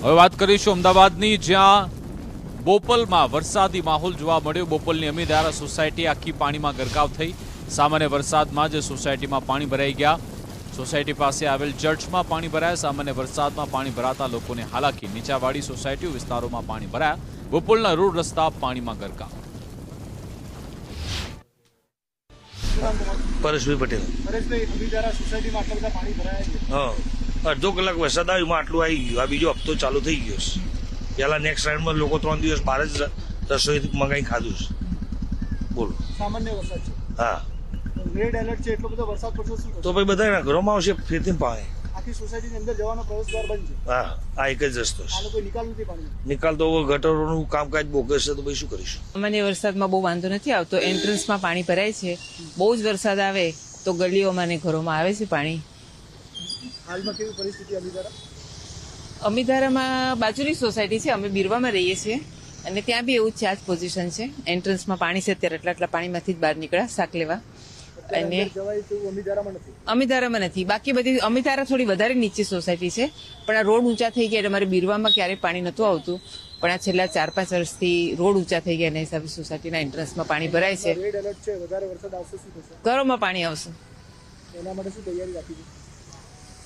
હવે વાત કરીશું અમદાવાદની, જ્યાં બોપલમાં વરસાદી માહોલ જોવા મળ્યો। બોપલની અમીધારા સોસાયટી આખી પાણીમાં ગરકાવ થઈ। સામાન્ય વરસાદમાં જ સોસાયટીમાં પાણી ભરાઈ ગયા। સોસાયટી પાસે આવેલ ચર્ચમાં પાણી ભરાયા। સામાન્ય વરસાદમાં પાણી ભરાતા લોકોને હાલાકી। નીચાવાળી સોસાયટીઓ વિસ્તારોમાં પાણી ભરાયા। બોપલના રોડ રસ્તા પાણીમાં ગરકાવ। પરેશભાઈ પટેલ। પરેશભાઈ, અમીધારા સોસાયટીમાં આટલા બધા પાણી ભરાયા છે। હા, અડધો કલાક વરસાદ આવ્યો, એમાં આટલું આવી ગયું। આ બીજો હપ્તો ચાલુ થઈ ગયો છે। પેલા નેક્સ્ટ રાઉન્ડમાં લોકો 3 દિવસ બહાર જ રસોઈ મંગાવી ખાધું છે। બોલો, સામાન્ય વરસાદ છે। હા, રેડ એલર્ટ છે, એટલો બધો વરસાદ પડશે શું તો ભાઈ બધા ઘરોમાં આવશે, ફેરથી પાણી। આખી સોસાયટીની અંદર જવાનો પ્રવેશદ્વાર બંધ છે। હા, આ એક જ રસ્તો આનો છે। કોઈ નિકાલ નથી પાણી। નિકાલ તો ગટરોનું કામકાજ બોગસ છે, તો ભાઈ શું કરીશું? સામાન્ય વરસાદમાં બહુ વાંધો નથી આવતો। એન્ટ્રન્સમાં પાણી ભરાય છે। બહુ જ વરસાદ આવે તો ગલીઓમાં ને ઘરોમાં આવે છે પાણી। હાલમાં કેવી પરિસ્થિતિ અમીધારા? અમીધારામાં બાજુની સોસાયટી છે, અમે બીરવામાં રહીએ છીએ અને ત્યાં બી એવું જ છે, આ જ પોઝિશન છે। એન્ટ્રન્સમાં પાણી છે, અત્યારે એટલા પાણીમાંથી જ બહાર નીકળ્યા શાક લેવા। અને જવાય તેવું અમીધારામાં નથી। અમીધારામાં નથી, બાકી બધી અમીધારા થોડી વધારે નીચી સોસાયટી છે, પણ આ રોડ ઊંચા થઈ ગયા એટલે અમારે બીરવામાં ક્યારેય પાણી નહોતું આવતું, પણ આ છેલ્લા 4-5 વર્ષથી રોડ ઊંચા થઈ ગયા એના હિસાબે સોસાયટીના એન્ટ્રન્સમાં પાણી ભરાય છે। રેડ એલર્ટ છે, વધારે વરસાદ આવશે શું થશે? ઘરોમાં પાણી આવશે। એના માટે શું તૈયારી રાખી છે?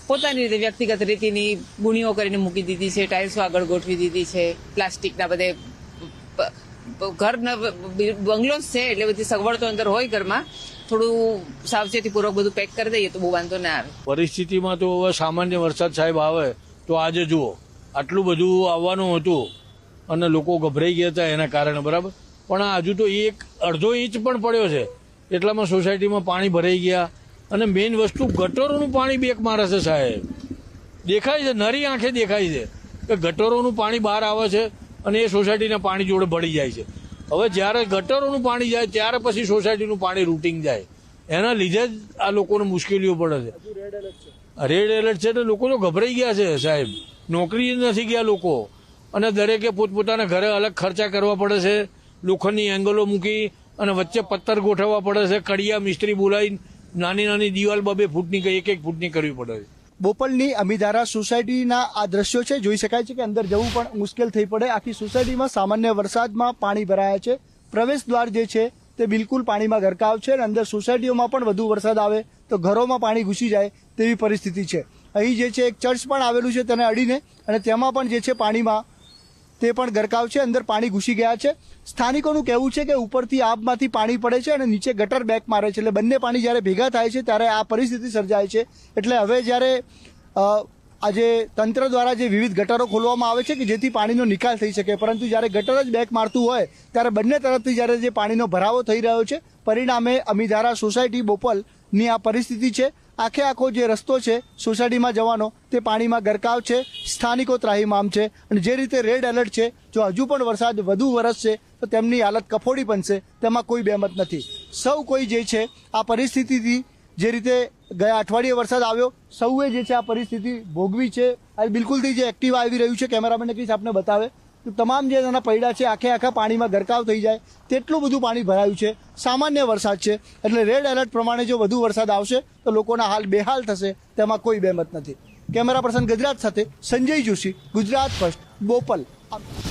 પોતાની રીતે વ્યક્તિગત રીતિની ગુણીઓ કરીને મૂકી દીધી છે। ટાઇલ્સો આગળ ગોઠવી દીધી છે। પ્લાસ્ટિકના બધે ઘરના બંગલોસ છે એટલે બધી સગવડ તો અંદર હોય ઘરમાં, થોડું સાવચેતીપૂર્વક બધું પેક કરી દઈએ તો બહુ વાંધો ના આવે। પરિસ્થિતિમાં તો હવે સામાન્ય વરસાદ સાહેબ આવે તો આજે જુઓ આટલું બધું આવવાનું હતું અને લોકો ગભરાઈ ગયા હતા એના કારણે, બરાબર, પણ હજુ તો અડધો ઇંચ પણ પડ્યો છે એટલામાં સોસાયટીમાં પાણી ભરાઈ ગયા। અને મેઇન વસ્તુ ગટરોનું પાણી બેક મારે છે સાહેબ, દેખાય છે, નરી આંખે દેખાય છે કે ગટરોનું પાણી બહાર આવે છે અને એ સોસાયટીના પાણી જોડે ભળી જાય છે। હવે જ્યારે ગટરોનું પાણી જાય ત્યારે પછી સોસાયટીનું પાણી રૂટિંગ જાય, એના લીધે જ આ લોકોને મુશ્કેલીઓ પડે છે। હજુ રેડ એલર્ટ છે। રેડ એલર્ટ છે તો લોકો તો ગભરાઈ ગયા છે સાહેબ, નોકરી નથી ગયા લોકો, અને દરેકે પોતપોતાના ઘરે અલગ ખર્ચા કરવા પડે છે। લોખંડની એંગલો મૂકી અને વચ્ચે પથ્થર ગોઠવવા પડે છે, કડિયા મિસ્ત્રી બોલાવીને નાની નાની દિવાલ 2-2 ફૂટની 1-1 ફૂટની કરવી પડે છે। બોપલની અમીધારા સોસાયટીના આ દ્રશ્યો છે, જોઈ શકાય છે કે અંદર જવું પણ મુશ્કેલ થઈ પડે। આખી સોસાયટીમાં સામાન્ય વરસાદમાં પાણી ભરાયા છે। પ્રવેશ દ્વાર જે છે તે બિલકુલ પાણીમાં ગરકાવ છે અને અંદર સોસાયટીઓમાં પણ વધુ વરસાદ આવે તો ઘરોમાં પાણી ઘૂસી જાય તેવી પરિસ્થિતિ છે। અહીં જે છે એક ચર્ચ પણ આવેલું છે તેને અડીને, અને તેમાં પણ જે છે પાણીમાં તે પણ ગરકાવ છે, અંદર પાણી ઘૂસી ગયા છે। સ્થાનિકોનું કહેવું છે કે ઉપરથી આબમાંથી પાણી પડે છે અને નીચે ગટર બેક મારે છે, એટલે બંને પાણી જ્યારે ભેગા થાય છે ત્યારે આ પરિસ્થિતિ સર્જાય છે। એટલે હવે જ્યારે આજે તંત્ર દ્વારા જે વિવિધ ગટરો ખોલવામાં આવે છે કે જેથી પાણીનો નિકાલ થઈ શકે, પરંતુ જ્યારે ગટર જ બેક મારતું હોય ત્યારે બંને તરફથી જ્યારે જે પાણીનો ભરાવો થઈ રહ્યો છે, પરિણામે અમીધારા સોસાયટી બોપલની આ પરિસ્થિતિ છે। આખે આખો જે રસ્તો છે સોસાયટીમાં જવાનો તે પાણીમાં ગરકાવ છે। સ્થાનિકો ત્રાહિમામ છે અને જે રીતે રેડ એલર્ટ છે, જો હજુ પણ વરસાદ વધુ વરસશે તો તેમની હાલત કફોડી બનશે, તેમાં કોઈ બેમત નથી। સૌ કોઈ જે છે આ પરિસ્થિતિથી, જે રીતે ગયા અઠવાડિયે વરસાદ આવ્યો, સૌએ જે છે આ પરિસ્થિતિ ભોગવી છે। આ બિલકુલથી જે એક્ટિવા આવી રહ્યું છે, કેમેરામેનને કહીશ આપને બતાવે તો તમામ જે નાના પૈડા છે આખે આખા પાણીમાં ગરકાવ થઈ જાય તેટલું બધું પાણી ભરાયું છે। સામાન્ય વરસાદ છે એટલે રેડ એલર્ટ પ્રમાણે જો વધુ વરસાદ આવશે તો લોકોના હાલ બેહાલ થશે, તેમાં કોઈ બેમત નથી। કેમેરા પર્સન ગજરાત સાથે સંજય જોશી, ગુજરાત ફર્સ્ટ, બોપલ।